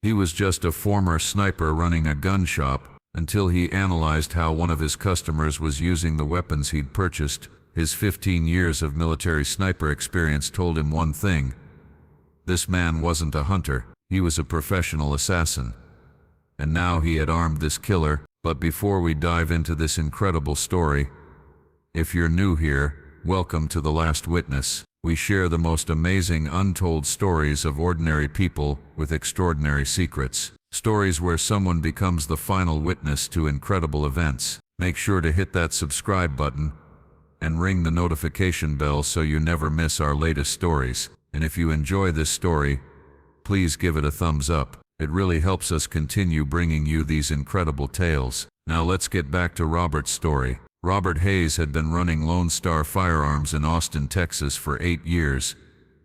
He was just a former sniper running a gun shop until he analyzed how one of his customers was using the weapons he'd purchased. His 15 years of military sniper experience told him one thing: this man wasn't a hunter, he was a professional assassin. And now he had armed this killer. But before we dive into this incredible story, if you're new here, welcome to The Last Witness. We share the most amazing untold stories of ordinary people with extraordinary secrets. Stories where someone becomes the final witness to incredible events. Make sure to hit that subscribe button and ring the notification bell so you never miss our latest stories. And if you enjoy this story, please give it a thumbs up. It really helps us continue bringing you these incredible tales. Now let's get back to Robert's story. Robert Hayes had been running Lone Star Firearms in Austin, Texas for 8 years,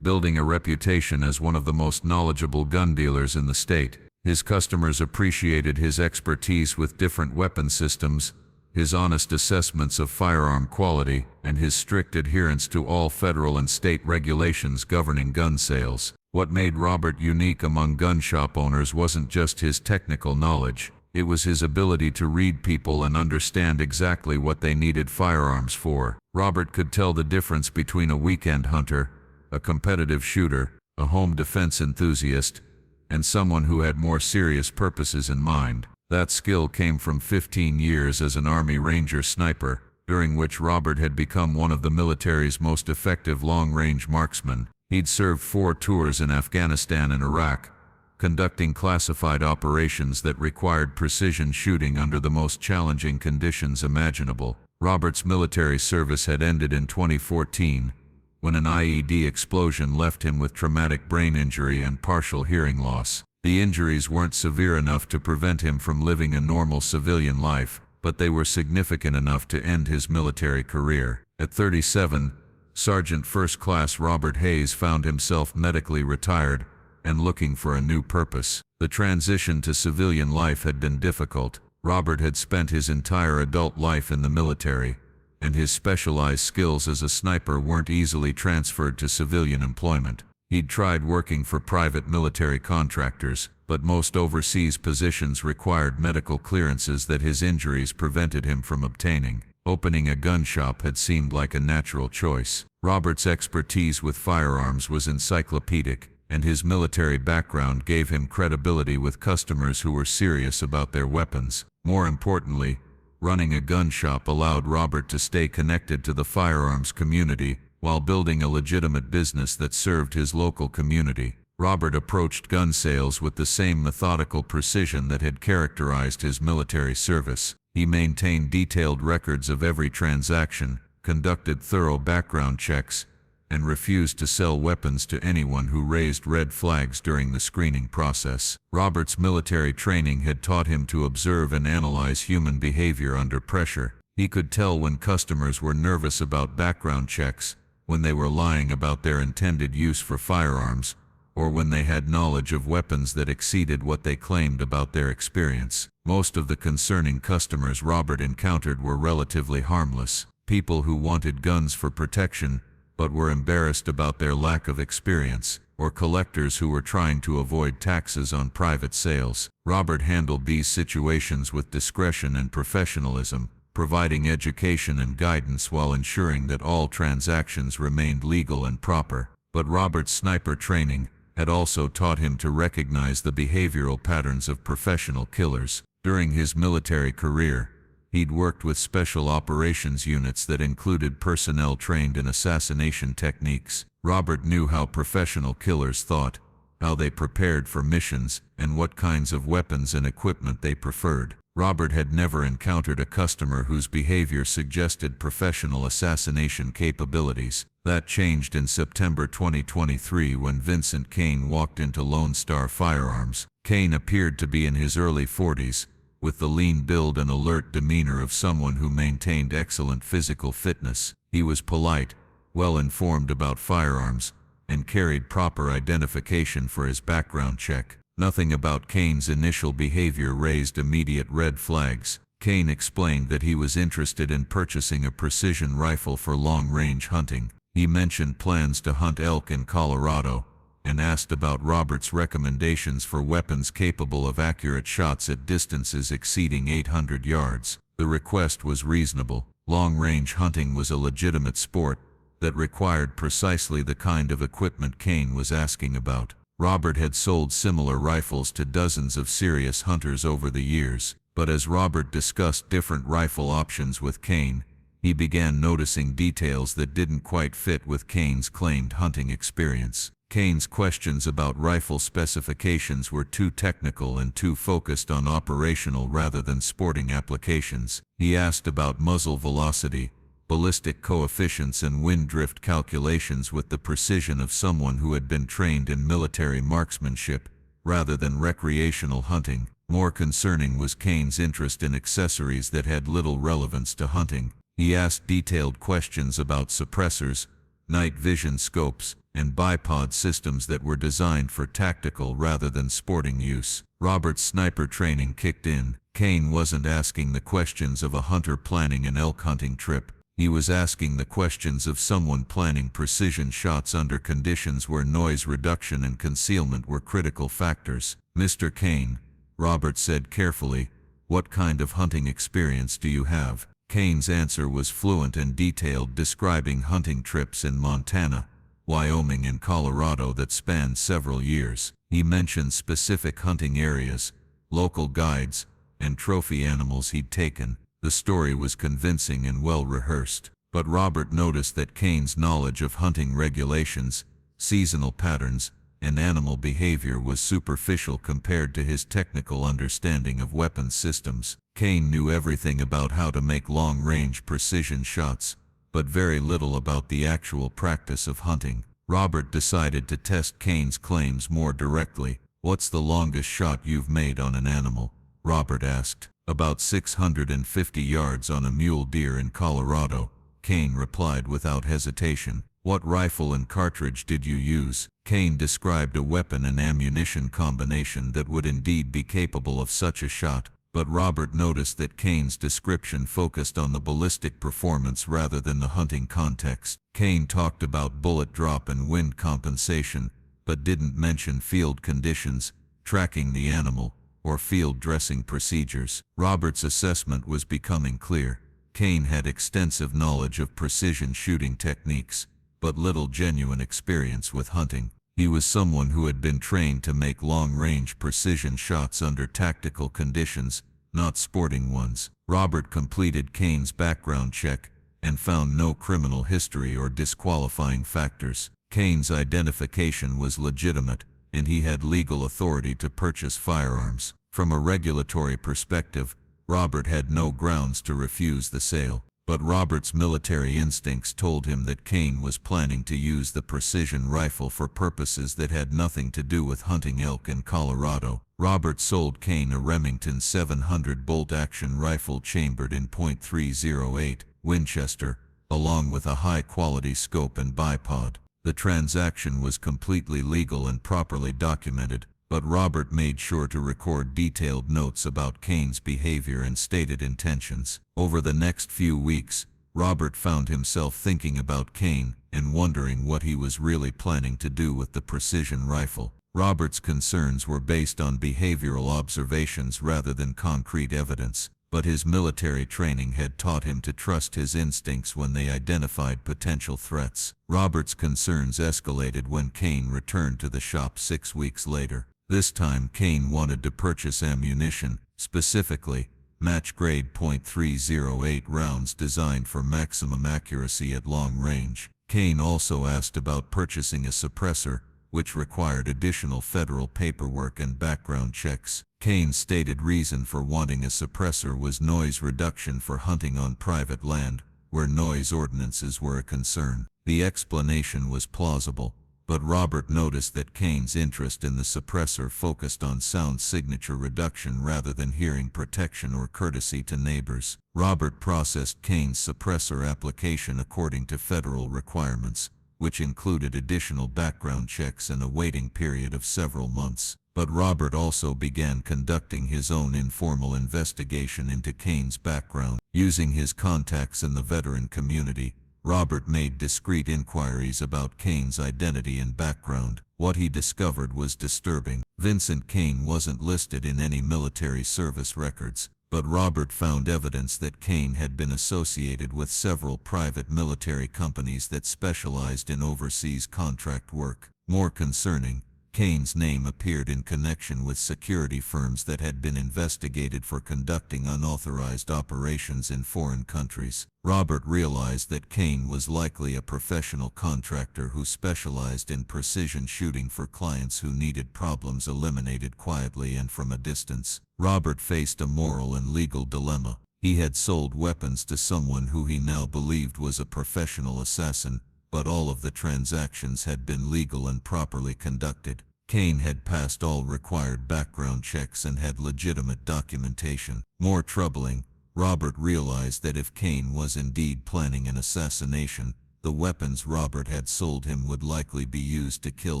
building a reputation as one of the most knowledgeable gun dealers in the state. His customers appreciated his expertise with different weapon systems, his honest assessments of firearm quality, and his strict adherence to all federal and state regulations governing gun sales. What made Robert unique among gun shop owners wasn't just his technical knowledge. It was his ability to read people and understand exactly what they needed firearms for. Robert could tell the difference between a weekend hunter, a competitive shooter, a home defense enthusiast, and someone who had more serious purposes in mind. That skill came from 15 years as an Army Ranger sniper, during which Robert had become one of the military's most effective long-range marksmen. He'd served 4 tours in Afghanistan and Iraq, conducting classified operations that required precision shooting under the most challenging conditions imaginable. Robert's military service had ended in 2014, when an IED explosion left him with traumatic brain injury and partial hearing loss. The injuries weren't severe enough to prevent him from living a normal civilian life, but they were significant enough to end his military career. At 37, Sergeant First Class Robert Hayes found himself medically retired and looking for a new purpose. The transition to civilian life had been difficult. Robert had spent his entire adult life in the military, and his specialized skills as a sniper weren't easily transferred to civilian employment. He'd tried working for private military contractors, but most overseas positions required medical clearances that his injuries prevented him from obtaining. Opening a gun shop had seemed like a natural choice. Robert's expertise with firearms was encyclopedic, and his military background gave him credibility with customers who were serious about their weapons. More importantly, running a gun shop allowed Robert to stay connected to the firearms community while building a legitimate business that served his local community. Robert approached gun sales with the same methodical precision that had characterized his military service. He maintained detailed records of every transaction, conducted thorough background checks, and refused to sell weapons to anyone who raised red flags during the screening process. Robert's military training had taught him to observe and analyze human behavior under pressure. He could tell when customers were nervous about background checks, when they were lying about their intended use for firearms, or when they had knowledge of weapons that exceeded what they claimed about their experience. Most of the concerning customers Robert encountered were relatively harmless, people who wanted guns for protection but were embarrassed about their lack of experience, or collectors who were trying to avoid taxes on private sales. Robert handled these situations with discretion and professionalism, providing education and guidance while ensuring that all transactions remained legal and proper. But Robert's sniper training had also taught him to recognize the behavioral patterns of professional killers. During his military career, he'd worked with special operations units that included personnel trained in assassination techniques. Robert knew how professional killers thought, how they prepared for missions, and what kinds of weapons and equipment they preferred. Robert had never encountered a customer whose behavior suggested professional assassination capabilities. That changed in September 2023 when Vincent Kane walked into Lone Star Firearms. Kane appeared to be in his early 40s, with the lean build and alert demeanor of someone who maintained excellent physical fitness. He was polite, well-informed about firearms, and carried proper identification for his background check. Nothing about Kane's initial behavior raised immediate red flags. Kane explained that he was interested in purchasing a precision rifle for long-range hunting. He mentioned plans to hunt elk in Colorado, and asked about Robert's recommendations for weapons capable of accurate shots at distances exceeding 800 yards. The request was reasonable. Long-range hunting was a legitimate sport that required precisely the kind of equipment Kane was asking about. Robert had sold similar rifles to dozens of serious hunters over the years, but as Robert discussed different rifle options with Kane, he began noticing details that didn't quite fit with Kane's claimed hunting experience. Kane's questions about rifle specifications were too technical and too focused on operational rather than sporting applications. He asked about muzzle velocity, ballistic coefficients and wind drift calculations with the precision of someone who had been trained in military marksmanship rather than recreational hunting. More concerning was Kane's interest in accessories that had little relevance to hunting. He asked detailed questions about suppressors, night vision scopes, and bipod systems that were designed for tactical rather than sporting use. Robert's sniper training kicked in. Kane wasn't asking the questions of a hunter planning an elk hunting trip. He was asking the questions of someone planning precision shots under conditions where noise reduction and concealment were critical factors. "Mr. Kane," Robert said carefully, "what kind of hunting experience do you have?" Kane's answer was fluent and detailed, describing hunting trips in Montana, Wyoming and Colorado that spanned several years. He mentioned specific hunting areas, local guides, and trophy animals he'd taken. The story was convincing and well rehearsed, but Robert noticed that Kane's knowledge of hunting regulations, seasonal patterns, and animal behavior was superficial compared to his technical understanding of weapons systems. Kane knew everything about how to make long-range precision shots, but very little about the actual practice of hunting. Robert decided to test Kane's claims more directly. "What's the longest shot you've made on an animal?" Robert asked. "About 650 yards on a mule deer in Colorado," Kane replied without hesitation. "What rifle and cartridge did you use?" Kane described a weapon and ammunition combination that would indeed be capable of such a shot, but Robert noticed that Kane's description focused on the ballistic performance rather than the hunting context. Kane talked about bullet drop and wind compensation, but didn't mention field conditions, tracking the animal, or field dressing procedures. Robert's assessment was becoming clear. Kane had extensive knowledge of precision shooting techniques, but little genuine experience with hunting. He was someone who had been trained to make long-range precision shots under tactical conditions, not sporting ones. Robert completed Kane's background check and found no criminal history or disqualifying factors. Kane's identification was legitimate, and he had legal authority to purchase firearms. From a regulatory perspective, Robert had no grounds to refuse the sale. But Robert's military instincts told him that Kane was planning to use the precision rifle for purposes that had nothing to do with hunting elk in Colorado. Robert sold Kane a Remington 700 bolt-action rifle chambered in .308 Winchester, along with a high-quality scope and bipod. The transaction was completely legal and properly documented, but Robert made sure to record detailed notes about Kane's behavior and stated intentions. Over the next few weeks, Robert found himself thinking about Kane and wondering what he was really planning to do with the precision rifle. Robert's concerns were based on behavioral observations rather than concrete evidence, but his military training had taught him to trust his instincts when they identified potential threats. Robert's concerns escalated when Kane returned to the shop 6 weeks later. This time Kane wanted to purchase ammunition, specifically match-grade .308 rounds designed for maximum accuracy at long range. Kane also asked about purchasing a suppressor, which required additional federal paperwork and background checks. Kane's stated reason for wanting a suppressor was noise reduction for hunting on private land, where noise ordinances were a concern. The explanation was plausible, but Robert noticed that Kane's interest in the suppressor focused on sound signature reduction rather than hearing protection or courtesy to neighbors. Robert processed Kane's suppressor application according to federal requirements, which included additional background checks and a waiting period of several months. But Robert also began conducting his own informal investigation into Kane's background. Using his contacts in the veteran community, Robert made discreet inquiries about Kane's identity and background. What he discovered was disturbing. Vincent Kane wasn't listed in any military service records, but Robert found evidence that Kane had been associated with several private military companies that specialized in overseas contract work. More concerning, Kane's name appeared in connection with security firms that had been investigated for conducting unauthorized operations in foreign countries. Robert realized that Kane was likely a professional contractor who specialized in precision shooting for clients who needed problems eliminated quietly and from a distance. Robert faced a moral and legal dilemma. He had sold weapons to someone who he now believed was a professional assassin, but all of the transactions had been legal and properly conducted. Kane had passed all required background checks and had legitimate documentation. More troubling, Robert realized that if Kane was indeed planning an assassination, the weapons Robert had sold him would likely be used to kill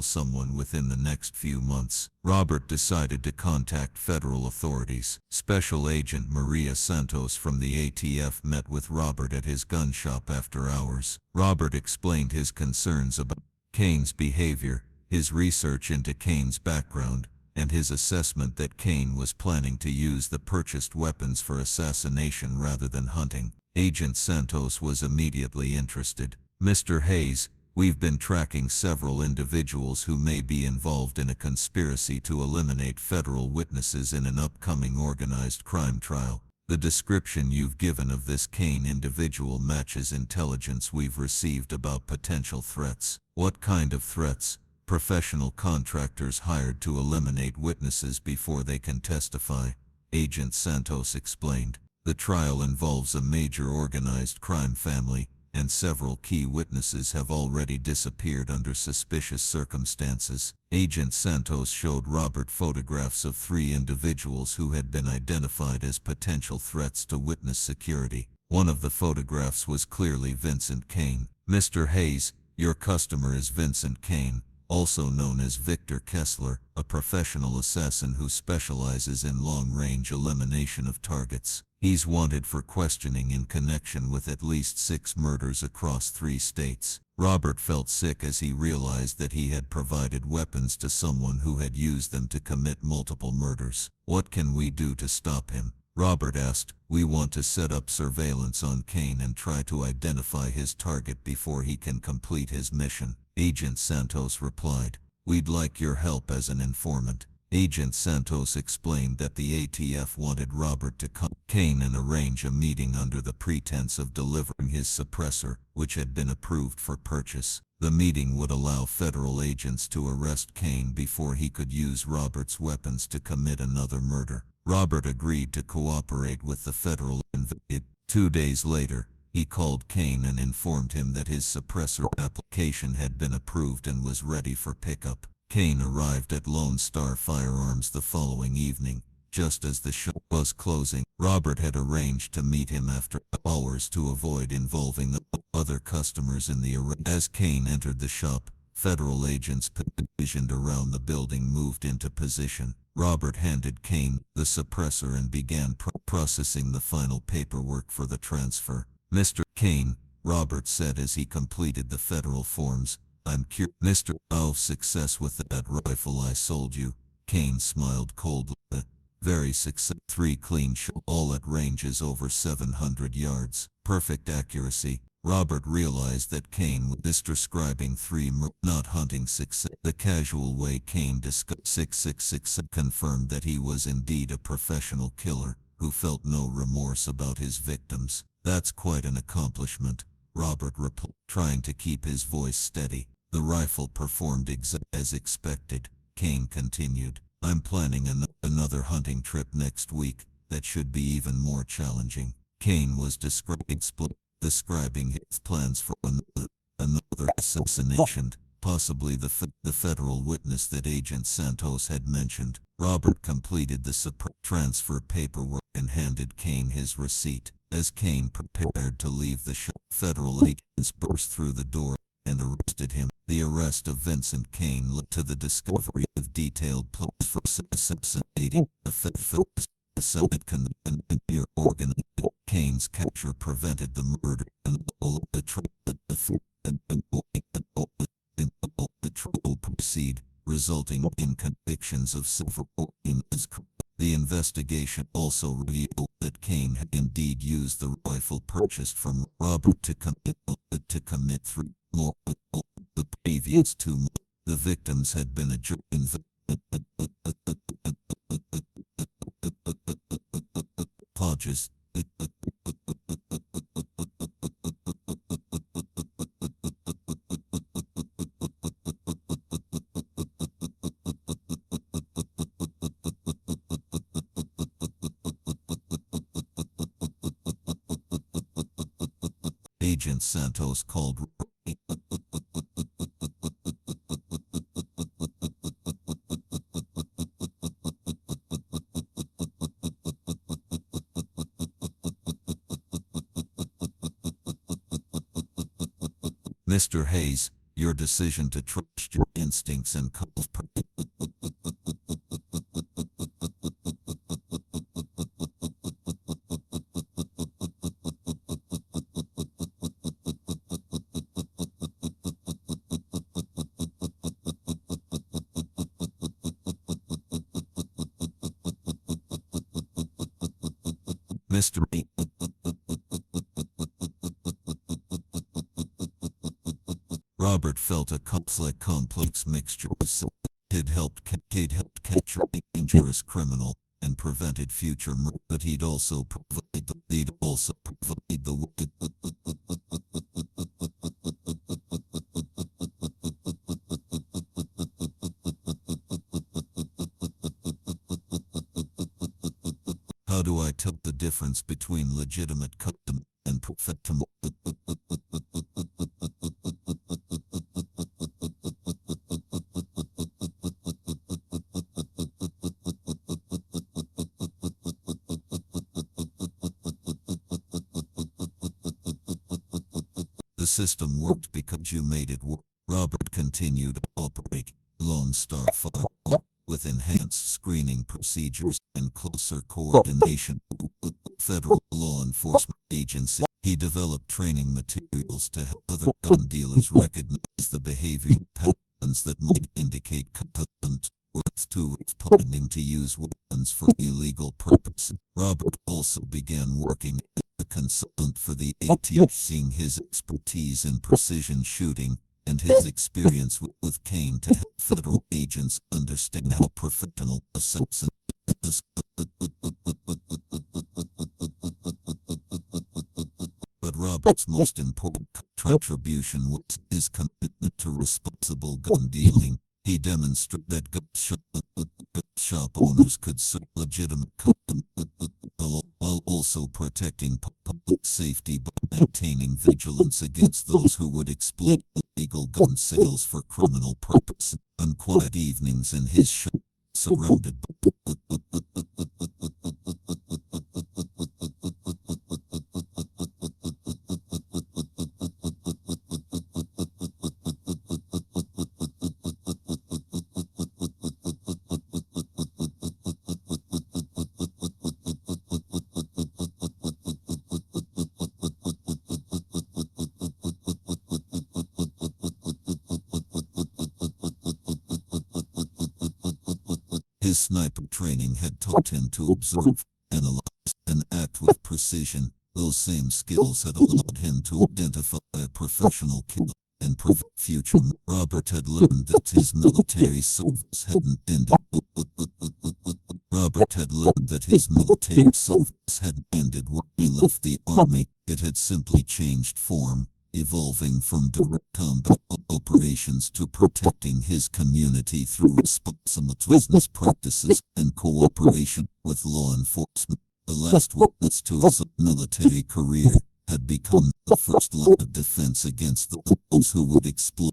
someone within the next few months. Robert decided to contact federal authorities. Special Agent Maria Santos from the ATF met with Robert at his gun shop after hours. Robert explained his concerns about Kane's behavior, his research into Kane's background, and his assessment that Kane was planning to use the purchased weapons for assassination rather than hunting. Agent Santos was immediately interested. "Mr. Hayes, we've been tracking several individuals who may be involved in a conspiracy to eliminate federal witnesses in an upcoming organized crime trial. The description you've given of this Kane individual matches intelligence we've received about potential threats." "What kind of threats?" "Professional contractors hired to eliminate witnesses before they can testify," Agent Santos explained. "The trial involves a major organized crime family, and several key witnesses have already disappeared under suspicious circumstances." Agent Santos showed Robert photographs of 3 individuals who had been identified as potential threats to witness security. One of the photographs was clearly Vincent Kane. "Mr. Hayes, your customer is Vincent Kane, also known as Victor Kessler, a professional assassin who specializes in long-range elimination of targets. He's wanted for questioning in connection with at least 6 murders across 3 states. Robert felt sick as he realized that he had provided weapons to someone who had used them to commit multiple murders. "What can we do to stop him?" Robert asked. "We want to set up surveillance on Kane and try to identify his target before he can complete his mission," Agent Santos replied. "We'd like your help as an informant." Agent Santos explained that the ATF wanted Robert to contact Kane and arrange a meeting under the pretense of delivering his suppressor, which had been approved for purchase. The meeting would allow federal agents to arrest Kane before he could use Robert's weapons to commit another murder. Robert agreed to cooperate with the federal investigation. 2 days later, he called Kane and informed him that his suppressor application had been approved and was ready for pickup. Kane arrived at Lone Star Firearms the following evening, just as the shop was closing. Robert had arranged to meet him after hours to avoid involving the other customers in the arrest. As Kane entered the shop, federal agents positioned around the building moved into position. Robert handed Kane the suppressor and began processing the final paperwork for the transfer. "Mr. Kane," Robert said as he completed the federal forms, "I'm curious, Mr. I'll success with that rifle I sold you." Kane smiled coldly. "Very success. 3 clean shots, all at ranges over 700 yards. Perfect accuracy." Robert realized that Kane was describing 3 not hunting success. The casual way Kane discussed 666 confirmed that he was indeed a professional killer who felt no remorse about his victims. "That's quite an accomplishment," Robert replied, trying to keep his voice steady. "The rifle performed as expected," Kane continued. "I'm planning another hunting trip next week that should be even more challenging." Kane was describing his plans for another assassination, possibly the federal witness that Agent Santos had mentioned. Robert completed the transfer paperwork and handed Kane his receipt. As Kane prepared to leave the shop, federal agents burst through the door and arrested him. The arrest of Vincent Kane led to the discovery of detailed plans for assassinating the federal. and near organ. Kane's capture prevented the murder and the trial proceed, resulting in convictions of several crimes. The investigation also revealed that Kane had indeed used the rifle purchased from Robert to commit three more. The previous two, the victims had been adjourned. Podges. Agent Santos called Mr. Hayes, your decision to trust your instincts and Mr. Robert felt a complex mixture of He'd helped catch a dangerous criminal and prevented future murder, but he'd also provided the How do I tell the difference between legitimate custom and professional? The system worked because you made it work. Robert continued to operate Lone Star Firearms with enhanced screening procedures and closer coordination with federal law enforcement agencies. He developed training materials to help other gun dealers recognize the behavioral patterns that might indicate competent to planning to use weapons for illegal purposes. Robert also began working as a consultant for the ATF, seeing his expertise in precision shooting and his experience with Kane to help federal agents understand how professional assassins. But Robert's most important contribution was his commitment to responsible gun dealing. He demonstrated that gun shop owners could serve legitimate customers while also protecting public safety by maintaining vigilance against those who would exploit illegal gun sales for criminal purposes. On quiet evenings in his shop, surrounded by his sniper training had taught him to observe, analyze, and act with precision. Those same skills had allowed him to identify a professional killer and prevent future. Robert had learned that his military service hadn't ended. Robert had learned that his military service hadn't ended when he left the army. It had simply changed form, evolving from direct combat operations to protecting his community through responsible business practices and cooperation with law enforcement. The last witness to his military career had become the first line of defense against those who would exploit.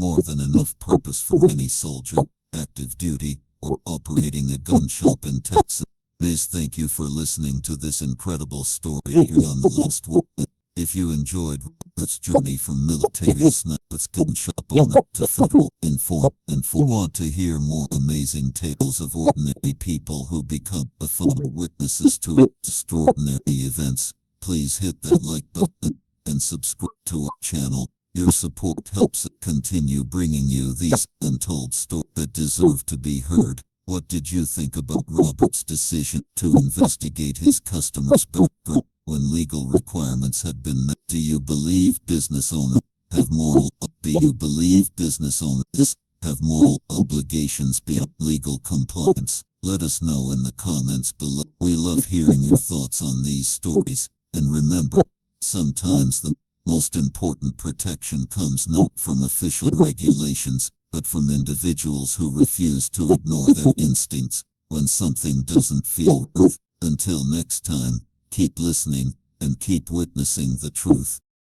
more than enough purpose for any soldier, active duty, or operating a gun shop in Texas. Miss, thank you for listening to this incredible story here on The Last One. If you enjoyed Robert's journey from military sniper's gun shop on up to federal and want to hear more amazing tales of ordinary people who become the final witnesses to extraordinary events, please hit that like button and subscribe to our channel. Your support helps us continue bringing you these untold stories that deserve to be heard. What did you think about Robert's decision to investigate his customer's background when legal requirements had been met? Do you believe business owners have moral? Do you believe business owners have moral obligations beyond legal compliance? Let us know in the comments below. We love hearing your thoughts on these stories. And remember, sometimes the most important protection comes not from official regulations, but from individuals who refuse to ignore their instincts when something doesn't feel right. Until next time, keep listening and keep witnessing the truth.